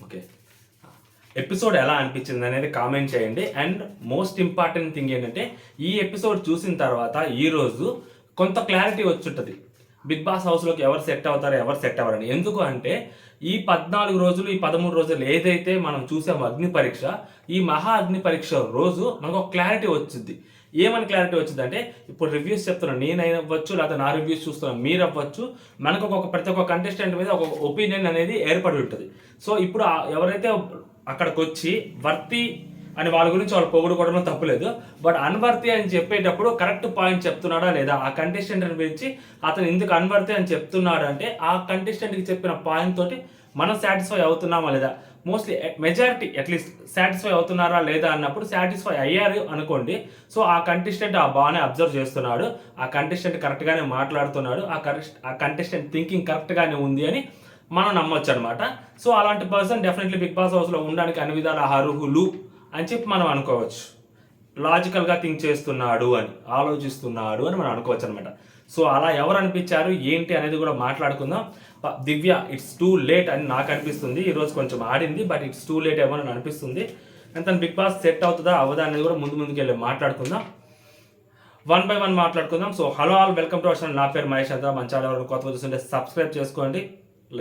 Okay, episode ఎలా అనిపించింది అనేది కామెంట్ చేయండి. అండ్ మోస్ట్ ఇంపార్టెంట్ థింగ్ ఏంటంటే ఈ ఎపిసోడ్ చూసిన తర్వాత ఈరోజు కొంత క్లారిటీ వచ్చుంటుంది బిగ్ బాస్ హౌస్లోకి ఎవరు సెట్ అవుతారో ఎవరు సెట్ అవ్వరని. ఎందుకు అంటే ఈ 14 రోజులు, ఈ 13 రోజులు ఏదైతే మనం చూసామో అగ్ని పరీక్ష, ఈ మహా అగ్ని పరీక్ష రోజు మనకు ఒక క్లారిటీ వచ్చింది. ఏమని క్లారిటీ వచ్చింది అంటే, ఇప్పుడు రివ్యూస్ చెప్తున్నాను నేనైనా అవ్వచ్చు, లేకపోతే నా రివ్యూస్ చూస్తున్నాను మీరు అవ్వచ్చు, మనకు ప్రతి ఒక్క కంటెస్టెంట్ మీద ఒక ఒపీనియన్ అనేది ఏర్పడి ఉంటుంది. సో ఇప్పుడు ఎవరైతే అక్కడికి వచ్చి వర్తి అని వాళ్ళ గురించి వాళ్ళు పొగుడుకోవడంలో తప్పులేదు, బట్ అన్వర్తి అని చెప్పేటప్పుడు కరెక్ట్ పాయింట్ చెప్తున్నాడా లేదా, ఆ కంటెస్టెంట్ గురించి అతను ఎందుకు అన్వర్తి అని చెప్తున్నాడు అంటే ఆ కంటెస్టెంట్కి చెప్పిన పాయింట్ తోటి మనం సాటిస్ఫై అవుతున్నామా లేదా, మోస్ట్లీ మెజారిటీ అట్లీస్ట్ సాటిస్ఫై అవుతున్నారా లేదా అన్నప్పుడు సాటిస్ఫై అయ్యారు అనుకోండి. సో ఆ కంటెస్టెంట్ బాగానే అబ్జర్వ్ చేస్తున్నాడు, ఆ కంటెస్టెంట్ కరెక్ట్గానే మాట్లాడుతున్నాడు, ఆ కంటెస్టెంట్ థింకింగ్ కరెక్ట్గానే ఉంది అని మనం నమ్మొచ్చు అనమాట. సో అలాంటి పర్సన్ డెఫినెట్లీ బిగ్ బాస్ హౌస్లో ఉండడానికి అన్ని విధాల అర్హులు అని చెప్పి మనం అనుకోవచ్చు. లాజికల్గా థింక్ చేస్తున్నాడు అని, ఆలోచిస్తున్నాడు అని మనం అనుకోవచ్చు అనమాట. సో అలా ఎవరు అనిపించారు ఏంటి అనేది కూడా మాట్లాడుకుందాం. దివ్య ఇట్స్ టూ లేట్ అని నాకు అనిపిస్తుంది. ఈరోజు కొంచెం ఆడింది, బట్ ఇట్స్ టూ లేట్ ఏమో అని అనిపిస్తుంది. అండ్ తను బిగ్ బాస్ సెట్ అవుతుందా అవదా అనేది కూడా ముందుకు వెళ్ళి మాట్లాడుకుందాం. 1 by 1 మాట్లాడుకుందాం. So hello all, welcome to our channel. నా పేరు మహేష్ అంతా. మన ఛానల్ ఎవరు కొత్తగా చూస్తుంటే సబ్స్క్రైబ్ చేసుకోండి,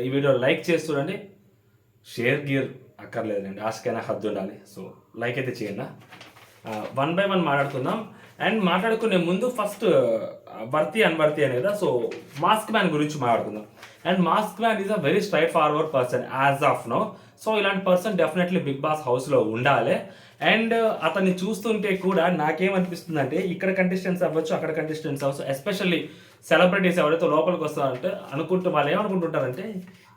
ఈ వీడియో లైక్ చేసి చూడండి. షేర్ గీర్ అక్కర్లేదండి, ఆశకైనా హద్దు ఉండాలి. సో లైక్ అయితే చేయండి. 1 by 1 మాట్లాడుకుందాం. అండ్ మాట్లాడుకునే ముందు ఫస్ట్ వర్తి అన్వర్తి అని కదా, సో మాస్క్ మ్యాన్ గురించి మాట్లాడుకుందాం. And mask man is a very straightforward person as of now. So ఇలాంటి పర్సన్ డెఫినెట్లీ బిగ్ బాస్ హౌస్లో ఉండాలి. అండ్ అతన్ని చూస్తుంటే కూడా నాకేమనిపిస్తుంది అంటే, ఇక్కడ కంటెస్టెంట్స్ అవ్వచ్చు, అక్కడ కంటెస్టెంట్స్ అవ్వచ్చు, ఎస్పెషల్లీ సెలబ్రిటీస్ ఎవరైతే లోపలికి వస్తారంటే వాళ్ళు ఏమనుకుంటుంటారంటే,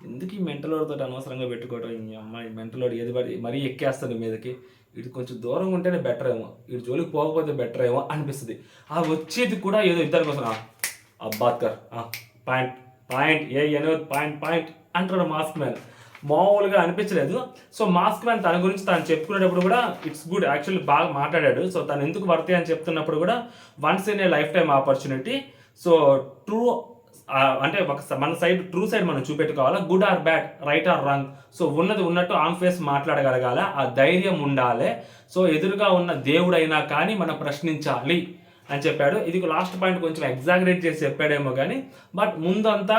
ఎందుకు ఈ మెంటలోడితో అనవసరంగా పెట్టుకోవడం, ఈ అమ్మాయి మెంటలోడి ఏది మరీ ఎక్కేస్తుంది మీదకి, ఇది కొంచెం దూరంగా ఉంటేనే బెటర్ ఏమో, ఇటు జోలికి పోకపోతే బెటర్ ఏమో అనిపిస్తుంది. ఆ వచ్చేది కూడా ఏదో ఇద్దరి కోసం అబ్బాత్కర్ పాయింట్ ఏ పాయింట్ అంటాడు మాస్క్ మ్యాన్. మామూలుగా అనిపించలేదు. సో మాస్క్ మ్యాన్ తన గురించి తను చెప్పుకునేటప్పుడు కూడా ఇట్స్ గుడ్, యాక్చువల్లీ బాగా మాట్లాడాడు. సో తను ఎందుకు వర్తి అని చెప్తున్నప్పుడు కూడా once in a lifetime opportunity. So true అంటే మన సైడ్ ట్రూ సైడ్ మనం చూపెట్టుకోవాలా, good or bad, right or wrong. So ఉన్నది ఉన్నట్టు ఆన్ ఫేస్ మాట్లాడగలగాల, ఆ ధైర్యం ఉండాలి. సో ఎదురుగా ఉన్న దేవుడైనా కానీ మనం ప్రశ్నించాలి అని చెప్పాడు. ఇది లాస్ట్ పాయింట్ కొంచెం ఎగ్జాగరేట్ చేసి చెప్పాడేమో కానీ, బట్ ముందంతా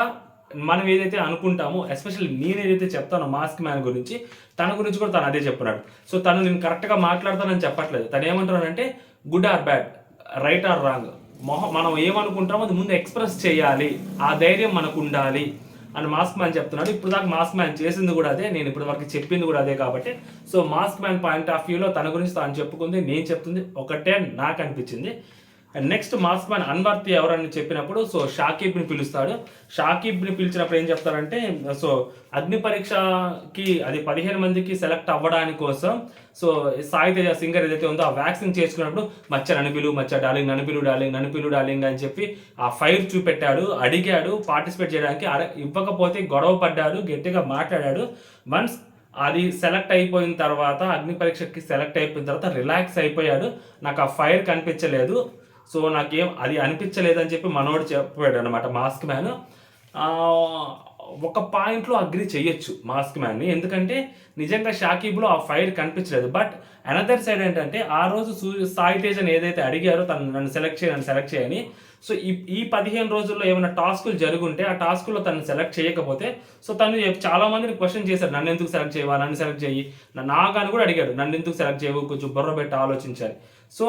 మనం ఏదైతే అనుకుంటామో, ఎస్పెషల్లీ నేను ఏదైతే చెప్తానో మాస్క్ మ్యాన్ గురించి, తన గురించి కూడా తను అదే చెప్తున్నాడు. సో తను నేను కరెక్ట్గా మాట్లాడతానని చెప్పట్లేదు. తను ఏమంటున్నాడంటే good or bad, right or wrong, మనం ఏమనుకుంటామో అది ముందు ఎక్స్ప్రెస్ చేయాలి, ఆ ధైర్యం మనకు ఉండాలి అని మాస్క్ మ్యాన్ చెప్తున్నాడు. ఇప్పుడు దాకా మాస్క్ మ్యాన్ చేసింది కూడా అదే, నేను ఇప్పుడు వరకు చెప్పింది కూడా అదే. కాబట్టి so mask man point of వ్యూలో తన గురించి తాను చెప్పుకుంది, నేను చెప్తుంది ఒకటే నాకు అనిపించింది. And next mask man unworthy ఎవరని చెప్పినప్పుడు, సో షాకీబ్ని పిలుస్తాడు. షాకీబ్ని పిలిచినప్పుడు ఏం చెప్తారంటే, సో అగ్ని పరీక్షకి అది 15 మందికి సెలెక్ట్ అవ్వడానికి కోసం, సో సాయి తేజ సింగర్ ఏదైతే ఉందో ఆ వ్యాక్సిన్ చేసుకున్నప్పుడు మచ్చ డార్లింగ్, నన్ను డార్లింగ్ అని చెప్పి ఆ ఫైర్ చూపెట్టాడు, అడిగాడు పార్టిసిపేట్ చేయడానికి. ఇవ్వకపోతే గొడవ పడ్డాడు, గట్టిగా మాట్లాడాడు. వన్స్ అది సెలెక్ట్ అయిపోయిన తర్వాత, అగ్ని పరీక్షకి సెలెక్ట్ అయిపోయిన తర్వాత రిలాక్స్ అయిపోయాడు. నాకు ఆ ఫైర్ కనిపించలేదు, సో నాకేం అది అనిపించలేదని చెప్పి మనోడు చెప్పాడు అనమాట మాస్క్ మ్యాన్. ఒక పాయింట్లో అగ్రి చేయొచ్చు మాస్క్ మ్యాన్ని, ఎందుకంటే నిజంగా షాకీబ్లో ఆ ఫైర్ కనిపించలేదు. బట్ అనదర్ సైడ్ ఏంటంటే, ఆ రోజు సాయి తేజని ఏదైతే అడిగారో నన్ను సెలెక్ట్ చేయని, సో ఈ 15 రోజుల్లో ఏమైనా టాస్కులు జరుగుంటే ఆ టాస్కుల్లో తను సెలెక్ట్ చేయకపోతే, సో తను చాలా మందిని క్వశ్చన్ చేశారు, నన్ను ఎందుకు సెలెక్ట్ చేయవా, నన్ను సెలెక్ట్ చేయి, నాగాని కూడా అడిగాడు, నన్ను ఎందుకు సెలెక్ట్ చేయవు, కొంచెం బుర్ర పెట్టి ఆలోచించాలి. సో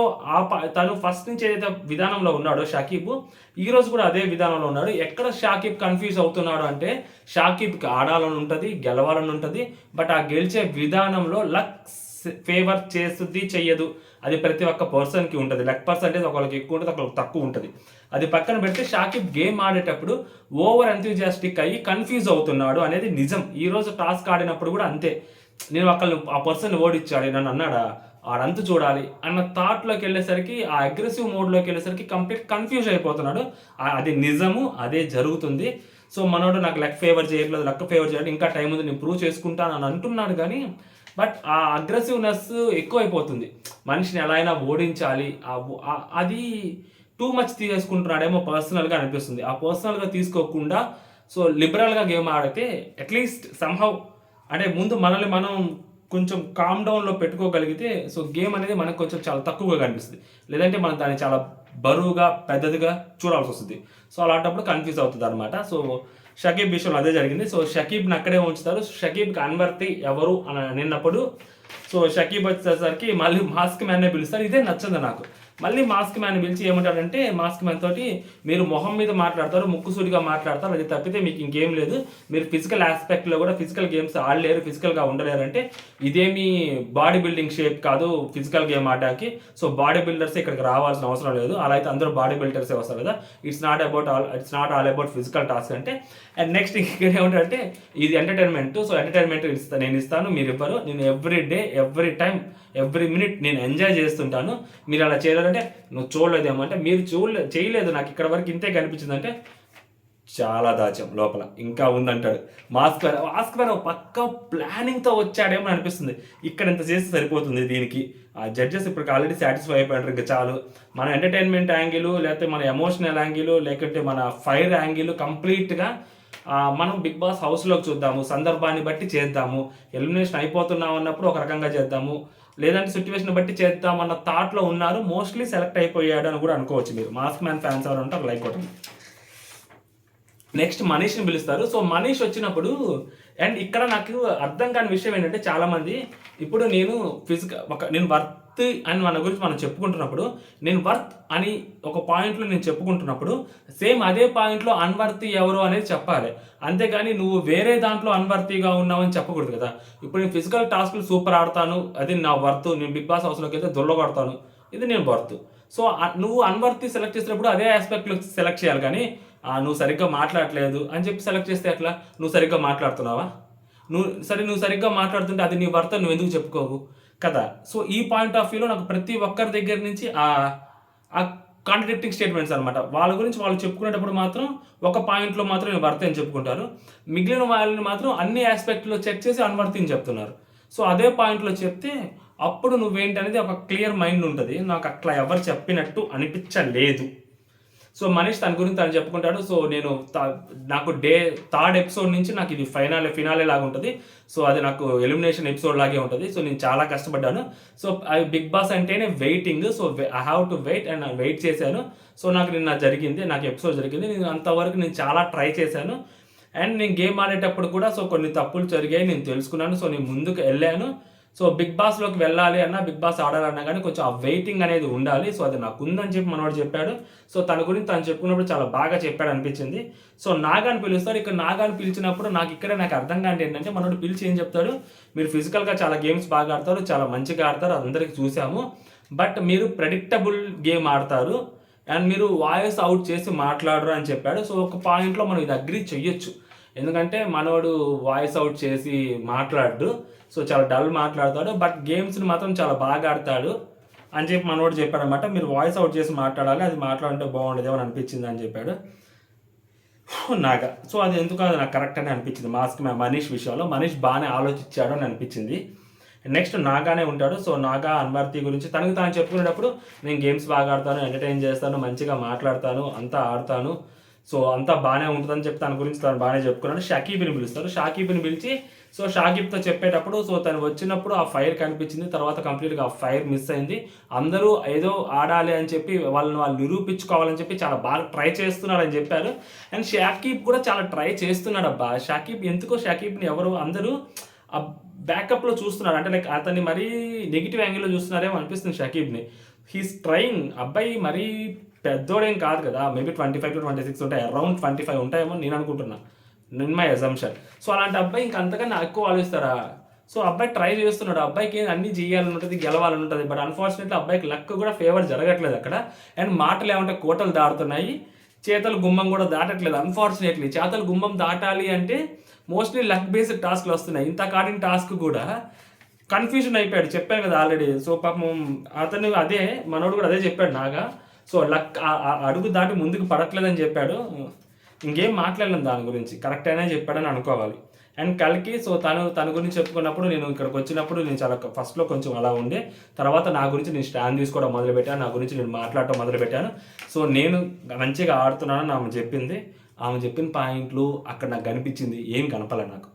తను ఫస్ట్ నుంచి ఏదైతే విధానంలో ఉన్నాడో షాకీబ్, ఈ రోజు కూడా అదే విధానంలో ఉన్నాడు. ఎక్కడ షాకీబ్ కన్ఫ్యూజ్ అవుతున్నాడు అంటే, షాకీబ్కి ఆడాలని ఉంటుంది, గెలవాలని ఉంటుంది, బట్ ఆ గెలిచే విధానంలో లక్ ఫేవర్ చేస్తుంది చెయ్యదు, అది ప్రతి ఒక్క పర్సన్కి ఉంటుంది. లక్ పర్సంటేజ్ ఒకరికి ఎక్కువ ఉంటుంది, ఒకరికి తక్కువ ఉంటుంది. అది పక్కన పెడితే షాకీబ్ గేమ్ ఆడేటప్పుడు ఓవర్ ఎంతూజియాస్టిక్ అయ్యి కన్ఫ్యూజ్ అవుతున్నాడు అనేది నిజం. ఈరోజు టాస్క్ ఆడినప్పుడు కూడా అంతే, నేను ఆ పర్సన్ ఓడిచ్చాడు, నన్ను అన్నాడా, ఆడంతా చూడాలి అన్న థాట్లోకి వెళ్ళేసరికి, ఆ అగ్రెసివ్ మోడ్లోకి వెళ్ళేసరికి కంప్లీట్ కన్ఫ్యూజ్ అయిపోతున్నాడు. అది నిజము, అదే జరుగుతుంది. సో మనోడు నాకు లక్ ఫేవర్ చేయట్లేదు, ఇంకా టైం ఉంది, నేను ప్రూవ్ చేసుకుంటాను అని అంటున్నాడు. కానీ బట్ ఆ అగ్రెసివ్నెస్ ఎక్కువైపోతుంది, మనిషిని ఎలా అయినా ఓడించాలి, అది టూ మచ్ తీసుకుంటున్నాడేమో పర్సనల్గా అనిపిస్తుంది. ఆ పర్సనల్గా తీసుకోకుండా సో లిబరల్గా గేమ్ ఆడితే అట్లీస్ట్ సంహౌ అంటే ముందు మనల్ని మనం కొంచెం కామ్ డౌన్లో పెట్టుకోగలిగితే సో గేమ్ అనేది మనకు కొంచెం చాలా తక్కువగా కనిపిస్తుంది. లేదంటే మనం దాన్ని చాలా బరువుగా పెద్దదిగా చూడాల్సి వస్తుంది. సో అలాంటప్పుడు కన్ఫ్యూజ్ అవుతుంది అనమాట. సో షకీబ్ విషయంలో అదే జరిగింది. సో షకీబ్ని అక్కడే ఉంచుతారు. షకీబ్కి అన్వర్తి ఎవరు అని అనిన్నప్పుడు సో షకీబ్ వచ్చేసరికి మళ్ళీ మాస్క్ మ్యాన్నే పిలుస్తారు. ఇదే నచ్చదు నాకు. మళ్ళీ మాస్క్ మ్యాన్ పిలిచి ఏమంటాడంటే మాస్క్ మ్యాన్ తోటి మీరు మొహం మీద మాట్లాడతారు, ముక్కుసూడిగా మాట్లాడతారు, అది తప్పితే మీకు ఇంకేం లేదు, మీరు ఫిజికల్ ఆస్పెక్ట్లో కూడా ఫిజికల్ గేమ్స్ ఆడలేరు, ఫిజికల్గా ఉండలేరు అంటే ఇదేమి బాడీ బిల్డింగ్ షేప్ కాదు ఫిజికల్ గేమ్ ఆడడానికి. సో బాడీ బిల్డర్స్ ఇక్కడికి రావాల్సిన అవసరం లేదు, అలా అయితే అందరూ బాడీ బిల్డర్సే వస్తారు కదా, it's not all about physical task అంటే. అండ్ నెక్స్ట్ ఇక్కడ ఏమంటారంటే ఇది ఎంటర్టైన్మెంట్, సో ఎంటర్టైన్మెంట్ నేను ఇస్తాను, మీరు ఇవ్వరు, నేను every day every time every minute నేను ఎంజాయ్ చేస్తుంటాను, మీరు అలా చేయాలంటే నువ్వు చూడలేదేమో అంటే మీరు చేయలేదు, నాకు ఇక్కడ వరకు ఇంతే కనిపించిందంటే చాలా దాచాం లోపల ఇంకా ఉందంటాడు మాస్క్ మ్యాన్ పక్క ప్లానింగ్తో వచ్చాడేమో అనిపిస్తుంది. ఇక్కడ ఇంత చేస్తే సరిపోతుంది దీనికి, ఆ జడ్జెస్ ఇప్పటికి ఆల్రెడీ సాటిస్ఫై అయిపోయారు, ఇంకా చాలు మన ఎంటర్టైన్మెంట్ యాంగిల్ లేకపోతే మన ఎమోషనల్ యాంగిల్ లేకుంటే మన ఫైర్ యాంగిల్ కంప్లీట్గా మనం బిగ్ బాస్ హౌస్లోకి చూద్దాము, సందర్భాన్ని బట్టి చేద్దాము, ఎలిమినేషన్ అయిపోతున్నాం అన్నప్పుడు ఒక రకంగా చేద్దాము, లేదంటే సిచ్యువేషన్ బట్టి చేద్దామన్న థాట్లో ఉన్నారు. మోస్ట్లీ సెలెక్ట్ అయిపోయాడు అని కూడా అనుకోవచ్చు మీరు. మాస్క్ మ్యాన్ ఫ్యాన్స్ ఎవరు ఉంటారు లైక్ కొట్టండి. నెక్స్ట్ మనీష్ని పిలుస్తారు. సో మనీష్ వచ్చినప్పుడు అండ్ ఇక్కడ నాకు అర్థం కాని విషయం ఏంటంటే చాలామంది ఇప్పుడు నేను నేను వర్త్ అని మన గురించి మనం చెప్పుకుంటున్నప్పుడు, నేను వర్త్ అని ఒక పాయింట్లో నేను చెప్పుకుంటున్నప్పుడు సేమ్ అదే పాయింట్లో అన్వర్తి ఎవరు అనేది చెప్పాలి, అంతేగాని నువ్వు వేరే దాంట్లో అన్వర్తిగా ఉన్నావని చెప్పకూడదు కదా. ఇప్పుడు నేను ఫిజికల్ టాస్క్లు సూపర్ ఆడతాను, అది నా వర్త్, నేను బిగ్ బాస్ హౌస్లోకి వెళ్తే దొల్లగొడతాను, ఇది నేను వర్త్. సో నువ్వు అన్వర్తి సెలెక్ట్ చేసినప్పుడు అదే ఆస్పెక్ట్లో సెలెక్ట్ చేయాలి, కానీ నువ్వు సరిగ్గా మాట్లాడలేదు అని చెప్పి సెలెక్ట్ చేస్తే ఎట్లా? నువ్వు సరిగ్గా మాట్లాడుతున్నావా? నువ్వు సరిగ్గా మాట్లాడుతుంటే అది నీ భర్త నువ్వు ఎందుకు చెప్పుకోవు కదా. సో ఈ పాయింట్ ఆఫ్ వ్యూలో నాకు ప్రతి ఒక్కరి దగ్గర నుంచి ఆ కాంట్రడిక్టింగ్ స్టేట్మెంట్స్ అనమాట. వాళ్ళ గురించి వాళ్ళు చెప్పుకునేటప్పుడు మాత్రం ఒక పాయింట్లో మాత్రం నేను భర్త అని చెప్పుకుంటారు, మిగిలిన వాళ్ళని మాత్రం అన్ని ఆస్పెక్ట్లో చెక్ చేసి అన్వర్తిని చెప్తున్నారు. సో అదే పాయింట్లో చెప్తే అప్పుడు నువ్వేంటి అనేది ఒక క్లియర్ మైండ్ ఉంటుంది. నాకు అట్లా ఎవరు చెప్పినట్టు అనిపించలేదు. సో మనీష్ తన గురించి తను చెప్పుకుంటాడు. సో నాకు థర్డ్ ఎపిసోడ్ నుంచి నాకు ఇది ఫినాలే లాగా ఉంటుంది. సో అది నాకు ఎలిమినేషన్ ఎపిసోడ్ లాగే ఉంటుంది. సో నేను చాలా కష్టపడ్డాను. సో బిగ్ బాస్ అంటేనే waiting. So I have to wait and wait చేశాను. సో నాకు నాకు ఎపిసోడ్ జరిగింది. నేను అంతవరకు నేను చాలా ట్రై చేశాను. అండ్ నేను గేమ్ ఆడేటప్పుడు కూడా సో కొన్ని తప్పులు జరిగాయి, నేను తెలుసుకున్నాను. సో నేను ముందుకు వెళ్ళాను. సో బిగ్ బాస్లోకి వెళ్ళాలి అన్నా, బిగ్ బాస్ ఆడాలన్నా కానీ కొంచెం ఆ వెయిటింగ్ అనేది ఉండాలి. సో అది నాకు ఉందని చెప్పి మనవాడు చెప్పాడు. సో తన గురించి తను చెప్పుకున్నప్పుడు చాలా బాగా చెప్పాడు అనిపించింది. సో నాగాని పిలుస్తారు. ఇక్కడ నాగాని పిలిచినప్పుడు నాకు అర్థం కాంటి ఏంటంటే మనోడు పిలిచి ఏం చెప్తాడు, మీరు ఫిజికల్గా చాలా గేమ్స్ బాగా ఆడతారు, చాలా మంచిగా ఆడతారు, అందరికీ చూసాము, బట్ మీరు ప్రెడిక్టబుల్ గేమ్ ఆడతారు అండ్ మీరు వాయిస్ అవుట్ చేసి మాట్లాడరు అని చెప్పాడు. సో ఒక పాయింట్లో మనం ఇది అగ్రీ చెయ్యొచ్చు, ఎందుకంటే మనోడు వాయిస్ అవుట్ చేసి మాట్లాడు, సో చాలా డల్ మాట్లాడతాడు, బట్ గేమ్స్ని మాత్రం చాలా బాగా ఆడతాడు అని చెప్పి మనోడు చెప్పాడు అనమాట. మీరు వాయిస్ అవుట్ చేసి మాట్లాడాలి, అది మాట్లాడుంటే బాగుండేది అని అనిపించింది అని చెప్పాడు నాగా. సో అది ఎందుకు నాకు కరెక్ట్ అని అనిపించింది. మనీష్ విషయంలో మనీష్ బాగానే ఆలోచించాడు అని అనిపించింది. నెక్స్ట్ నాగానే ఉంటాడు. సో నాగా అన్వర్తి గురించి తనకు తాను చెప్పుకునేటప్పుడు నేను గేమ్స్ బాగా ఆడతాను, ఎంటర్టైన్ చేస్తాను, మంచిగా మాట్లాడతాను, అంతా ఆడతాను, సో అంతా బాగానే ఉంటుందని చెప్పి తన గురించి తను బాగానే చెప్పుకున్నాడు. షకీబ్ని పిలుస్తారు. షకీబ్ని పిలిచి సో షకీబ్తో చెప్పేటప్పుడు సో తను వచ్చినప్పుడు ఆ ఫైర్ కనిపించింది, తర్వాత కంప్లీట్గా ఆ ఫైర్ మిస్ అయింది. అందరూ ఏదో ఆడాలి అని చెప్పి వాళ్ళు నిరూపించుకోవాలని చెప్పి చాలా బాగా ట్రై చేస్తున్నారని చెప్పారు. అండ్ షకీబ్ కూడా చాలా ట్రై చేస్తున్నాడు అబ్బా. షకీబ్ని ఎవరు అందరూ ఆ బ్యాకప్లో చూస్తున్నారు, అంటే లైక్ అతన్ని మరీ నెగిటివ్ యాంగిల్లో చూస్తున్నారేమో అనిపిస్తుంది షకీబ్ని. He's trying. అబ్బాయి మరీ పెద్దోడేం కాదు కదా, మేబీ 25 to 26 ఉంటాయి, అరౌండ్ 25 ఉంటాయేమో నేను అనుకుంటున్నా, ఇన్ మై అజంప్షన్. సో అలాంటి అబ్బాయి ఇంకంతకన్నా ఎక్కువ ఆలోచిస్తారా? సో అబ్బాయి ట్రై చేస్తున్నాడు, అబ్బాయికి అన్నీ చేయాలని ఉంటుంది, గెలవాలని ఉంటుంది, బట్ అన్ఫార్చునేట్లీ అబ్బాయికి లక్ కూడా ఫేవర్ జరగట్లేదు అక్కడ. అండ్ మాటలు ఏమంటే కోటలు దాటుతున్నాయి, చేతలు గుమ్మం కూడా దాటట్లేదు. అన్ఫార్చునేట్లీ చేతలు గుమ్మం దాటాలి అంటే మోస్ట్లీ లక్ బేస్డ్ టాస్క్లు వస్తున్నాయి. ఇంత కాడిన టాస్క్ కూడా కన్ఫ్యూజన్ అయిపోయాడు, చెప్పాను కదా ఆల్రెడీ. సో పాపం అతను అదే మనోడు కూడా అదే చెప్పాడు నాగా. సో లక్ అడుగు దాటి ముందుకు పడట్లేదని చెప్పాడు. ఇంకేం మాట్లాడలేను దాని గురించి, కరెక్ట్ అయినా చెప్పాడని అనుకోవాలి. అండ్ కల్కి సో తన గురించి చెప్పుకున్నప్పుడు నేను ఇక్కడికి వచ్చినప్పుడు నేను చాలా ఫస్ట్లో కొంచెం అలా ఉండే, తర్వాత నా గురించి నేను స్టాండ్ తీసుకోవడం మొదలుపెట్టాను, నా గురించి నేను మాట్లాడటం మొదలుపెట్టాను. సో నేను మంచిగా ఆడుతున్నానని ఆమె చెప్పిన పాయింట్లు అక్కడ నాకు కనిపించింది, ఏం కనపలే నాకు.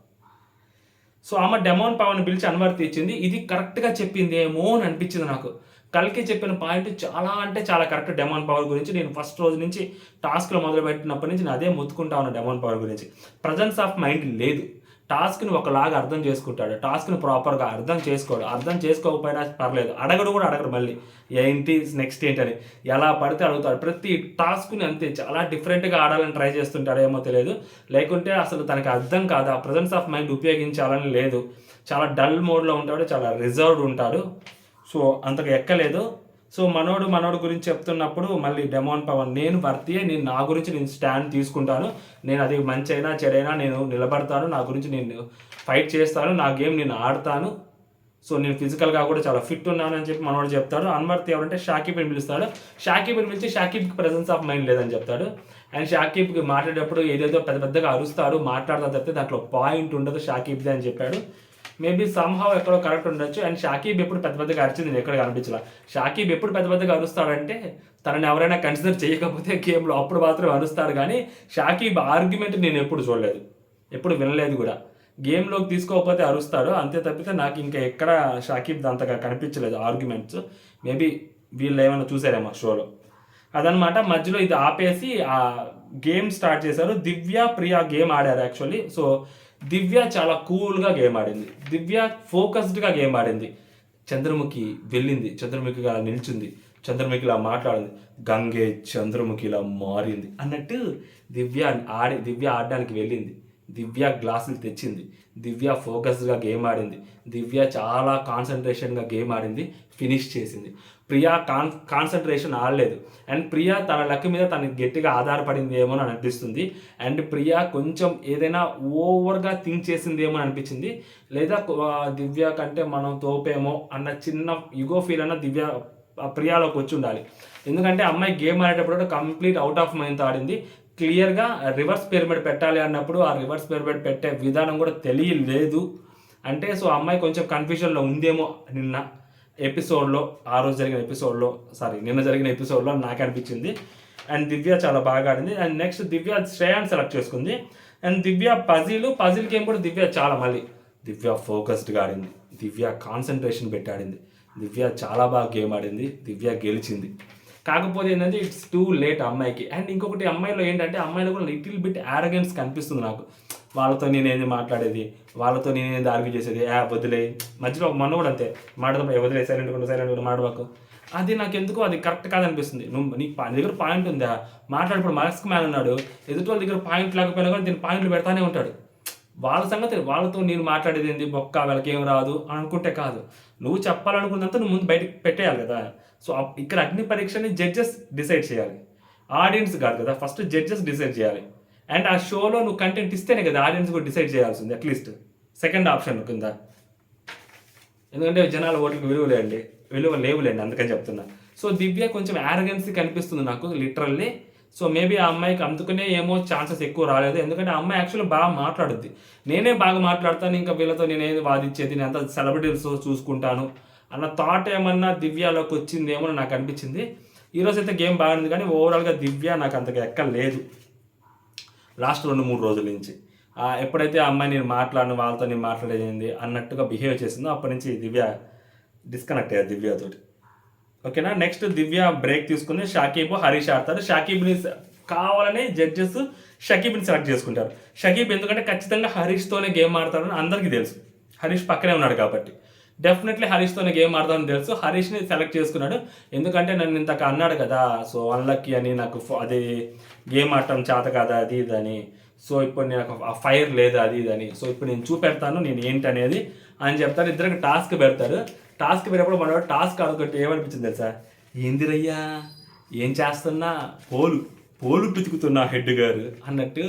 సో ఆమె డెమోన్ పవన్ పిలిచి అన్వర్తి ఇచ్చింది. ఇది కరెక్ట్గా చెప్పిందేమో అని అనిపించింది నాకు. కల్కి చెప్పిన పాయింట్ చాలా అంటే చాలా కరెక్ట్. డెమోన్ పవర్ గురించి నేను ఫస్ట్ రోజు నుంచి టాస్క్లో మొదలుపెట్టినప్పటి నుంచి నేను అదే మొత్తుకుంటా ఉన్నాను డెమోన్ పవర్ గురించి. ప్రజెన్స్ ఆఫ్ మైండ్ లేదు. టాస్క్ని ఒకలాగా అర్థం చేసుకుంటాడు, టాస్క్ని ప్రాపర్గా అర్థం చేసుకోడు. అర్థం చేసుకోకపోయినా పర్లేదు, అడగడు కూడా అడగడు మళ్ళీ ఏంటి నెక్స్ట్ ఏంటని. ఎలా పడితే అడుగుతాడు. ప్రతి టాస్క్ని అంతే చాలా డిఫరెంట్గా ఆడాలని ట్రై చేస్తుంటాడు, ఏమో తెలియదు. లేకుంటే అసలు తనకి అర్థం కాదు, ఆ ప్రజెన్స్ ఆఫ్ మైండ్ ఉపయోగించాలని లేదు. చాలా డల్ మోడ్లో ఉంటాడు, చాలా రిజర్వ్డ్ ఉంటాడు. సో అంతగా ఎక్కలేదు. సో మనోడు గురించి చెప్తున్నప్పుడు మళ్ళీ డెమోన్ పవన్ నేను వర్తియే, నేను నా గురించి నేను స్టాండ్ తీసుకుంటాను, నేను అది మంచి అయినా చెడైనా నేను నిలబడతాను, నా గురించి నేను ఫైట్ చేస్తాను, నా గేమ్ నేను ఆడతాను, సో నేను ఫిజికల్గా కూడా చాలా ఫిట్ ఉన్నాను అని చెప్పి మనోడు చెప్తాడు. అన్వర్తి ఎవరంటే షాకీబ్ని పిలుస్తాడు. షాకీబ్ని పిలిచి షాకీబ్కి ప్రెజెన్స్ ఆఫ్ మైండ్ లేదని చెప్తాడు. అండ్ షాకీబ్కి మాట్లాడేటప్పుడు ఏదేదో పెద్ద పెద్దగా అరుస్తాడు, మాట్లాడతా తప్పితే దాంట్లో పాయింట్ ఉండదు షాకీబ్ది అని చెప్పాడు. మేబీ సమ్హౌ ఎక్కడో కరెక్ట్ ఉండొచ్చు. అండ్ షాకీబ్ ఎప్పుడు పెద్ద పెద్దగా అరిచింది నేను ఎక్కడ కనిపించలా. షాకీబ్ ఎప్పుడు పెద్ద పెద్దగా అరుస్తాడంటే తనని ఎవరైనా కన్సిడర్ చేయకపోతే గేమ్లో అప్పుడు మాత్రం అరుస్తాడు. కానీ షాకీబ్ ఆర్గ్యుమెంట్ నేను ఎప్పుడు చూడలేదు, ఎప్పుడు వినలేదు కూడా. గేమ్లోకి తీసుకోకపోతే అరుస్తాడు అంతే తప్పితే నాకు ఇంకా ఎక్కడ షాకీబ్ అంతగా కనిపించలేదు ఆర్గ్యుమెంట్స్. మేబీ వీళ్ళు ఏమైనా చూసారేమో షోలో. అదనమాట. మధ్యలో ఇది ఆపేసి ఆ గేమ్ స్టార్ట్ చేశారు. దివ్య ప్రియా గేమ్ ఆడారు యాక్చువల్లీ. సో దివ్య చాలా కూల్గా గేమ్ ఆడింది, దివ్య ఫోకస్డ్గా గేమ్ ఆడింది. చంద్రముఖి వెళ్ళింది, చంద్రముఖిగా నిల్చుంది, చంద్రముఖిలా మాట్లాడింది, గంగే చంద్రముఖిలా మారింది అన్నట్టు దివ్య ఆడడానికి వెళ్ళింది. దివ్య గ్లాసులు తెచ్చింది, దివ్య ఫోకస్డ్గా గేమ్ ఆడింది, దివ్య చాలా కాన్సన్ట్రేషన్గా గేమ్ ఆడింది, ఫినిష్ చేసింది. ప్రియా కాన్సన్ట్రేషన్ ఆడలేదు. అండ్ ప్రియా తన లక్ మీద తనకి గట్టిగా ఆధారపడింది ఏమో అని అనిపిస్తుంది. అండ్ ప్రియా కొంచెం ఏదైనా ఓవర్గా థింక్ చేసింది ఏమో అని అనిపించింది. లేదా దివ్య కంటే మనం తోపేమో అన్న చిన్న ఈగో ఫీల్ అన్న ప్రియాలోకి వచ్చి ఉండాలి. ఎందుకంటే అమ్మాయి గేమ్ ఆడేటప్పుడు కంప్లీట్ అవుట్ ఆఫ్ మైండ్తో ఆడింది. క్లియర్గా రివర్స్ పిరమిడ్ పెట్టాలి అన్నప్పుడు ఆ రివర్స్ పిరమిడ్ పెట్టే విధానం కూడా తెలియలేదు. అంటే సో అమ్మాయి కొంచెం కన్ఫ్యూజన్లో ఉందేమో నిన్న ఎపిసోడ్లో, నిన్న జరిగిన ఎపిసోడ్లో నాకు అనిపించింది. అండ్ దివ్య చాలా బాగా ఆడింది. అండ్ నెక్స్ట్ దివ్య శ్రేయాన్ని సెలెక్ట్ చేసుకుంది. అండ్ దివ్య పజిల్ గేమ్ కూడా దివ్య ఫోకస్డ్గా ఆడింది, దివ్య కాన్సన్ట్రేషన్ పెట్టి ఆడింది, దివ్య చాలా బాగా గేమ్ ఆడింది, దివ్య గెలిచింది. కాకపోతే ఏంటంటే ఇట్స్ టూ లేట్ అమ్మాయికి. అండ్ ఇంకొకటి అమ్మాయిలో ఏంటంటే అమ్మాయిలో కూడా లిటిల్ బిట్ యారగెన్స్ కనిపిస్తుంది నాకు. వాళ్ళతో నేనేది మాట్లాడేది, వాళ్ళతో నేనేది ఆర్గ్యూ చేసేది, వదిలే. మధ్యలో మొన్న కూడా అంతే మాట్లాడదాం, వదిలే, సైలెంట్గా మాట్లాడబాకు. అది నాకు ఎందుకో అది కరెక్ట్ కాదనిపిస్తుంది. నీకు దగ్గర పాయింట్ ఉందా మాట్లాడినప్పుడు మాస్క్ మ్యాన్ ఉన్నాడు, ఎదుటి వాళ్ళ దగ్గర పాయింట్ లేకపోయినా కూడా దీని పాయింట్లు పెడతానే ఉంటాడు. వాళ్ళ సంగతి వాళ్ళతో నేను మాట్లాడేది ఏంది, బొక్క వాళ్ళకి ఏం రాదు అనుకుంటే కాదు. నువ్వు చెప్పాలనుకున్నంత నువ్వు ముందు బయటకు పెట్టేయాలి కదా. సో ఇక్కడ అగ్ని పరీక్షని జడ్జెస్ డిసైడ్ చేయాలి, ఆడియన్స్ కాదు కదా. ఫస్ట్ జడ్జెస్ డిసైడ్ చేయాలి. అండ్ ఆ షోలో నువ్వు కంటెంట్ ఇస్తేనే కదా ఆడియన్స్ కూడా డిసైడ్ చేయాల్సింది, అట్లీస్ట్ సెకండ్ ఆప్షన్ కింద. ఎందుకంటే జనాల ఓట్లకు విలువ లేవులేండి, అందుకని చెప్తున్నా. సో దివ్య కొంచెం యారగెన్సీ కనిపిస్తుంది నాకు లిటరల్లీ. సో మేబీ ఆ అమ్మాయికి అందుకనే ఏమో ఛాన్సెస్ ఎక్కువ రాలేదు. ఎందుకంటే ఆ అమ్మాయి యాక్చువల్లీ బాగా మాట్లాడుద్ది. నేనే బాగా మాట్లాడతాను, ఇంకా వీళ్ళతో నేనేది వాదించేది, నేను అంతా సెలబ్రిటీస్ చూసుకుంటాను అన్న థాట్ ఏమన్నా దివ్యలోకి వచ్చిందేమో నాకు అనిపించింది. ఈరోజు అయితే గేమ్ బాగుంది, కానీ ఓవరాల్గా దివ్య నాకు అంతగా ఎక్కలేదు లాస్ట్ 2-3 రోజుల నుంచి. ఎప్పుడైతే ఆ అమ్మాయి నేను వాళ్ళతో నేను మాట్లాడేది అన్నట్టుగా బిహేవ్ చేసిందో అప్పటి నుంచి దివ్య డిస్కనెక్ట్ అయ్యారు దివ్యతోటి. ఓకేనా. నెక్స్ట్ దివ్య బ్రేక్ తీసుకుని షాకీబ్ హరీష్ ఆడతారు. షాకీబ్ని కావాలని జడ్జెస్ షకీబ్ని సెలెక్ట్ చేసుకుంటారు. షకీబ్ ఎందుకంటే ఖచ్చితంగా హరీష్తోనే గేమ్ ఆడతాడని అందరికీ తెలుసు, హరీష్ పక్కనే ఉన్నాడు కాబట్టి. డెఫినెట్లీ హరీష్తోనే గేమ్ ఆడతామని తెలుసు. హరీష్ని సెలెక్ట్ చేసుకున్నాడు ఎందుకంటే నన్ను ఇంతకు అన్నాడు కదా, సో అన్లక్కీ అని, నాకు అది గేమ్ ఆడటం చేత కదా అది ఇది అని, సో ఇప్పుడు నాకు ఆ ఫైర్ లేదు అది ఇది అని, సో ఇప్పుడు నేను చూపెడతాను నేను ఏంటి అనేది అని చెప్తారు. ఇద్దరికి టాస్క్ పెడతారు. టాస్క్ పెట్టినప్పుడు మన టాస్క్ ఆడుకుంటే ఏమనిపించింది తెలుసా, ఏందిరయ్యా ఏం చేస్తున్నా, పోలు పితుకుతున్నా హెడ్ గారు అన్నట్టు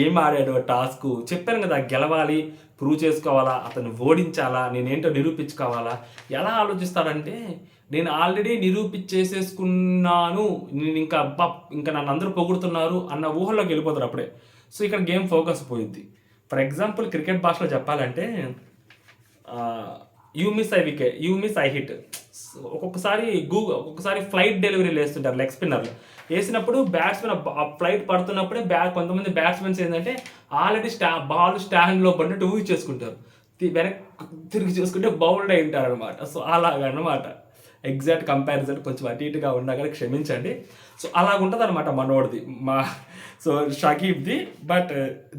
ఏం ఆడాడు టాస్క్. చెప్పాను కదా, గెలవాలి, ప్రూవ్ చేసుకోవాలా, అతను ఓడించాలా, నేనేంటో నిరూపించుకోవాలా. ఎలా ఆలోచిస్తాడంటే నేను ఆల్రెడీ నిరూపించేసేసుకున్నాను, నేను ఇంకా నన్ను అందరూ పొగుడుతున్నారు అన్న ఊహల్లోకి వెళ్ళిపోతారు అప్పుడే. సో ఇక్కడ గేమ్ ఫోకస్ పోయిద్ది. ఫర్ ఎగ్జాంపుల్ క్రికెట్ భాషలో చెప్పాలంటే యూ మిస్ ఐ హిట్. ఒక్కొక్కసారి ఫ్లైట్ డెలివరీలు వేస్తుంటారు లెగ్ స్పిన్నర్లు. వేసినప్పుడు బ్యాట్స్మెన్ ఫ్లైట్ పడుతున్నప్పుడే కొంతమంది బ్యాట్స్మెన్స్ ఏంటంటే ఆల్రెడీ బాల్ స్టాండ్లో పడినట్టు ఊహించేసుకుంటారు, వెనక్కి తిరిగి చూసుకుంటే బౌల్డ్ అయి ఉంటారు అనమాట. సో అలాగనమాట. ఎగ్జాక్ట్ కంపారిజన్ కొంచెం అటు ఇటుగా ఉన్నా కానీ క్షమించండి. సో అలాగుంటుంది అనమాట మనోడిది సో షకీబ్ది. But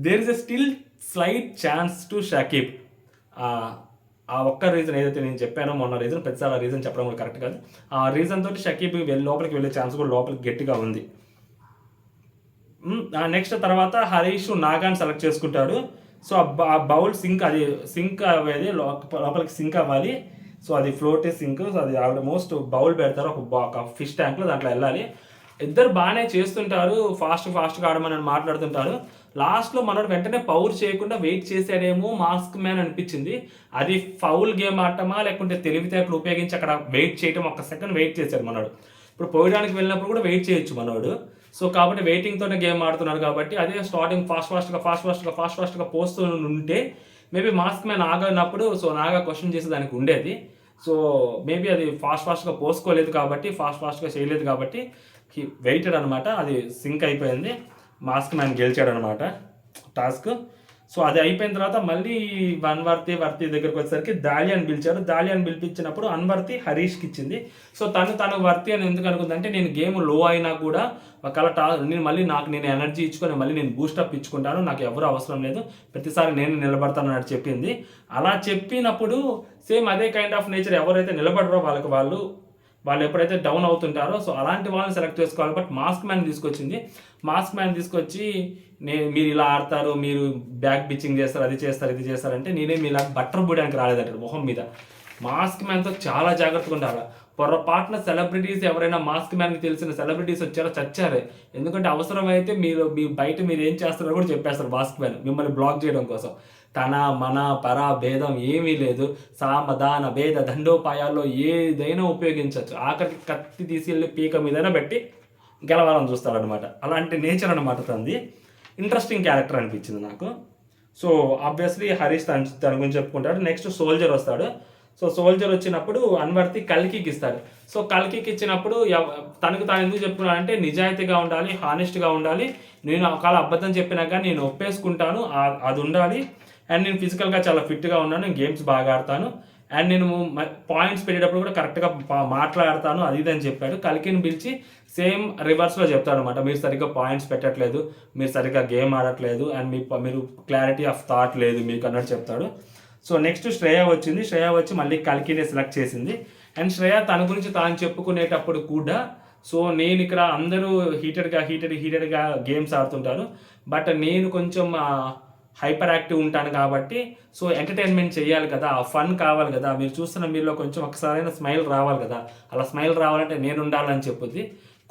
there is a still slight chance to Shakib. ఆ ఒక్క రీజన్ ఏదైతే నేను చెప్పానో మొన్న రీజన్, ప్రతిసారి రీజన్ చెప్పడం కూడా కరెక్ట్ కాదు. ఆ రీజన్ తోటి షకీబ్ లోపలికి వెళ్ళే ఛాన్స్ కూడా లోపలికి గట్టిగా ఉంది. నెక్స్ట్ తర్వాత హరీష్ నాగాన్ని సెలెక్ట్ చేసుకుంటాడు. సో ఆ బౌల్ సింక్ అవ్వేది లోపలికి సింక్ అవ్వాలి. సో అది ఫ్లోటే సింక్. సో అది ఆల్మోస్ట్ బౌల్ పెడతారు ఒక ఫిష్ ట్యాంక్లో, దాంట్లో వెళ్ళాలి. ఇద్దరు బాగానే చేస్తుంటారు, ఫాస్ట్గా ఆడమని మాట్లాడుతుంటారు. లాస్ట్లో మనోడు వెంటనే పౌర్ చేయకుండా వెయిట్ చేశాడేమో మాస్క్ మ్యాన్ అనిపించింది. అది ఫౌల్ గేమ్ ఆడటమా లేకుంటే తెలివితేటలు ఉపయోగించి అక్కడ వెయిట్ చేయటం, ఒక్క సెకండ్ వెయిట్ చేశాడు మనోడు. ఇప్పుడు పోయడానికి వెళ్ళినప్పుడు కూడా వెయిట్ చేయొచ్చు మనోడు. సో కాబట్టి వెయిటింగ్తోనే గేమ్ ఆడుతున్నారు కాబట్టి అదే స్టార్టింగ్ ఫాస్ట్గా పోస్తూ ఉంటే మేబీ మాస్క్ మ్యాన్ ఆగినప్పుడు సో నాగా క్వశ్చన్ చేసి దానికి ఉండేది. సో మేబీ అది ఫాస్ట్గా పోసుకోలేదు కాబట్టి, ఫాస్ట్గా చేయలేదు కాబట్టి వెయిటెడ్ అనమాట. అది సింక్ అయిపోయింది, మాస్క్ మ్యాన్ గెలిచాడు అనమాట టాస్క్. సో అది అయిపోయిన తర్వాత మళ్ళీ వర్తి దగ్గరికి వచ్చేసరికి దాలియాని పిలిచారు. దాలియాని పిలిపించినప్పుడు అన్వర్తి హరీష్కి ఇచ్చింది. సో తను వర్తి అని ఎందుకు అనుకుందంటే, నేను గేమ్ లో అయినా కూడా ఒకవేళ నేను ఎనర్జీ ఇచ్చుకొని మళ్ళీ నేను బూస్టప్ ఇచ్చుకుంటాను, నాకు ఎవరు అవసరం లేదు, ప్రతిసారి నేను నిలబడతాను అని చెప్పింది. అలా చెప్పినప్పుడు సేమ్ అదే కైండ్ ఆఫ్ నేచర్ ఎవరైతే నిలబడరో వాళ్ళు ఎప్పుడైతే డౌన్ అవుతుంటారో సో అలాంటి వాళ్ళని సెలెక్ట్ చేసుకోవాలి. బట్ మాస్క్ మ్యాన్ తీసుకొచ్చి మీరు ఇలా ఆడతారు, మీరు బ్యాక్ పిచ్చింగ్ చేస్తారు, అది చేస్తారు, ఇది చేస్తారంటే నేనే మీలా బట్టర్ బూడానికి రాలేదంటారు మొహం మీద. మాస్క్ మ్యాన్తో చాలా జాగ్రత్తగా ఉండాలి. పొరపాటున సెలబ్రిటీస్ ఎవరైనా మాస్క్ మ్యాన్కి తెలిసిన సెలబ్రిటీస్ వచ్చారో చచ్చారే. ఎందుకంటే అవసరమైతే బయట మీరు ఏం చేస్తారో కూడా చెప్పేస్తారు మాస్క్ మ్యాన్, మిమ్మల్ని బ్లాక్ చేయడం కోసం. తన మన పర భేదం ఏమీ లేదు, సామధాన భేద దండోపాయాల్లో ఏదైనా ఉపయోగించవచ్చు. ఆఖరికి కత్తి తీసుకెళ్ళి పీక మీదైనా పెట్టి గెలవాలని చూస్తారనమాట. అలాంటి నేచర్ అనమాట తనది. ఇంట్రెస్టింగ్ క్యారెక్టర్ అనిపించింది నాకు. సో ఆబ్వియస్లీ హరీష్ తన గురించి చెప్పుకుంటాడు. నెక్స్ట్ సోల్జర్ వస్తాడు. సో సోల్జర్ వచ్చినప్పుడు అన్వర్తి కల్కికి ఇస్తాడు. సో కల్కికి ఇచ్చినప్పుడు తనకు తాను ఎందుకు చెప్పుకున్నాడంటే, నిజాయితీగా ఉండాలి, హానెస్ట్గా ఉండాలి, నేను ఒకవేళ అబద్ధం చెప్పినా కానీ నేను ఒప్పేసుకుంటాను, అది ఉండాలి. అండ్ నేను ఫిజికల్గా చాలా ఫిట్గా ఉన్నాను, గేమ్స్ బాగా ఆడతాను, అండ్ నేను పాయింట్స్ పెట్టేటప్పుడు కూడా కరెక్ట్గా మాట్లాడతాను, అది ఇది అని చెప్పాడు. కల్కిని పిలిచి సేమ్ రివర్స్లో చెప్తాడు అనమాట, మీరు సరిగ్గా పాయింట్స్ పెట్టట్లేదు, మీరు సరిగ్గా గేమ్ ఆడట్లేదు, అండ్ మీరు క్లారిటీ ఆఫ్ థాట్ లేదు మీకు అన్నట్టు చెప్తాడు. సో నెక్స్ట్ శ్రేయ వచ్చింది. శ్రేయ వచ్చి మళ్ళీ కల్కినే సెలెక్ట్ చేసింది. అండ్ శ్రేయ తన గురించి తాను చెప్పుకునేటప్పుడు కూడా, సో నేను ఇక్కడ అందరూ హీటెడ్గా గేమ్స్ ఆడుతుంటారు, బట్ నేను కొంచెం హైపర్ యాక్టివ్ ఉంటాను కాబట్టి సో ఎంటర్టైన్మెంట్ చేయాలి కదా, ఫన్ కావాలి కదా, మీరు చూస్తున్న మీలో కొంచెం ఒకసారైనా స్మైల్ రావాలి కదా, అలా స్మైల్ రావాలంటే నేను ఉండాలని చెప్పుద్ది.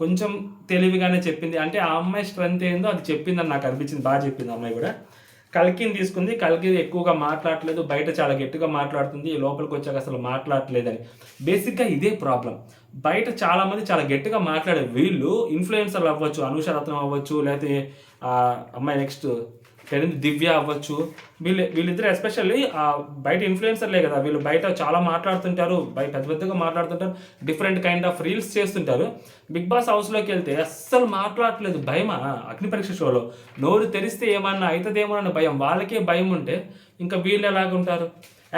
కొంచెం తెలివిగానే చెప్పింది. అంటే ఆ అమ్మాయి స్ట్రెంత్ ఏందో అది చెప్పిందని నాకు అనిపించింది. బాగా చెప్పింది అమ్మాయి కూడా. కల్కిని తీసుకుంది. కల్కి ఎక్కువగా మాట్లాడలేదు, బయట చాలా గట్టిగా మాట్లాడుతుంది, లోపలికి వచ్చాక అసలు మాట్లాడలేదని. బేసిక్గా ఇదే ప్రాబ్లం. బయట చాలామంది చాలా గట్టిగా మాట్లాడే వీళ్ళు ఇన్ఫ్లుయెన్సర్లు అవ్వచ్చు, అనుషరత్నం అవ్వచ్చు, లేకపోతే అమ్మాయి నెక్స్ట్ దివ్య అవ్వచ్చు, వీళ్ళిద్దరు ఎస్పెషల్లీ బయట ఇన్ఫ్లుయెన్సర్లే కదా, వీళ్ళు బయట చాలా మాట్లాడుతుంటారు, పెద్దగా మాట్లాడుతుంటారు, డిఫరెంట్ కైండ్ ఆఫ్ రీల్స్ చేస్తుంటారు. బిగ్ బాస్ హౌస్లోకి వెళ్తే అస్సలు మాట్లాడట్లేదు. భయమా? అగ్ని పరీక్ష షోలో నోరు తెరిస్తే ఏమన్నా అవుతుందేమో అన్న భయం, వాళ్ళకే భయం ఉంటే ఇంకా వీళ్ళు ఎలాగుంటారు?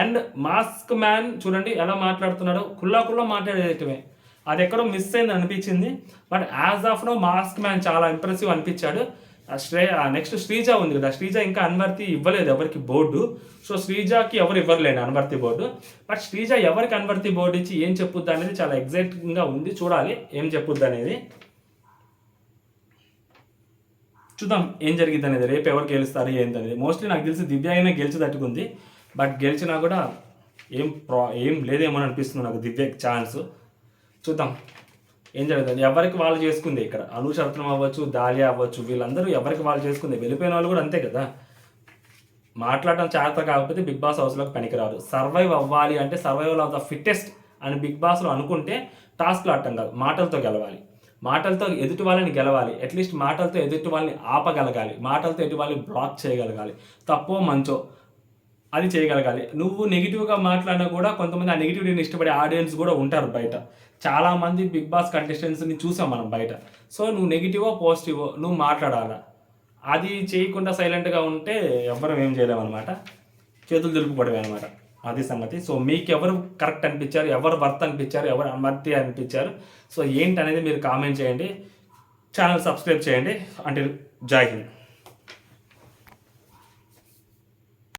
అండ్ మాస్క్ మ్యాన్ చూడండి ఎలా మాట్లాడుతున్నాడో, కుల్లా మాట్లాడేటమే. అది ఎక్కడో మిస్ అయింది అనిపించింది. But as of now mask man చాలా ఇంప్రెసివ్ అనిపించాడు. నెక్స్ట్ శ్రీజ ఉంది కదా, శ్రీజ ఇంకా అన్వర్తి ఇవ్వలేదు ఎవరికి బోర్డు. సో శ్రీజకి ఎవరు ఇవ్వలేండి అన్వర్తి బోర్డు. బట్ శ్రీజ ఎవరికి అన్వర్తి బోర్డు ఇచ్చి ఏం చెప్పుద్ది అనేది చాలా ఎగ్జైటింగ్గా ఉంది. చూడాలి ఏం చెప్పుద్ది అనేది, చూద్దాం ఏం జరిగింది అనేది, రేపు ఎవరు గెలుస్తారు ఏంటనేది. మోస్ట్లీ నాకు తెలిసి దివ్య అయినా గెలిచేటట్టుకుంది. బట్ గెలిచినా కూడా ఏం లేదేమో అనిపిస్తుంది నాకు దివ్యకి ఛాన్స్. చూద్దాం ఏం జరుగుతుంది. ఎవరికి వాళ్ళు చేసుకుంది ఇక్కడ, అనుషరత్నం అవ్వచ్చు, దాలియా అవ్వచ్చు, వీళ్ళందరూ ఎవరికి వాళ్ళు చేసుకుంది. వెళ్ళిపోయిన వాళ్ళు కూడా అంతే కదా, మాట్లాడటం చేత కాకపోతే బిగ్ బాస్ హౌస్లోకి పనికిరారు. సర్వైవ్ అవ్వాలి అంటే సర్వైవల్ ఆఫ్ ద ఫిట్టెస్ట్ అని బిగ్ బాస్లో అనుకుంటే టాస్క్లు ఆడటం కాదు, మాటలతో గెలవాలి, మాటలతో ఎదుటి వాళ్ళని గెలవాలి, అట్లీస్ట్ మాటలతో ఎదుటి వాళ్ళని ఆపగలగాలి, మాటలతో ఎదుటి వాళ్ళని బ్లాక్ చేయగలగాలి. తప్పో మంచో అది చేయగలగాలి. నువ్వు నెగిటివ్‌గా మాట్లాడినా కూడా కొంతమంది ఆ నెగిటివిటీని ఇష్టపడే ఆడియన్స్ కూడా ఉంటారు బయట. చాలామంది బిగ్ బాస్ కంటెస్టెంట్స్‌ని చూసాం మనం బయట. సో, నువ్వు నెగిటివో, పాజిటివో నువ్వు మాట్లాడాలా. అది చేయకుండా సైలెంట్‌గా ఉంటే ఎవ్వరం ఏం చేయలేమనమాట. చేతులు దులుపుకోవడమే అనమాట. అది సంగతి. సో, మీకెవరు కరెక్ట్ అనిపిచ్చారు? ఎవరు వర్త్ అనిపిచ్చారు? ఎవరు అమర్త్య అనిపిచ్చారు? సో, ఏంటనేది మీరు కామెంట్ చేయండి. ఛానల్ సబ్స్క్రైబ్ చేయండి. అంటిల్ జై హింద్.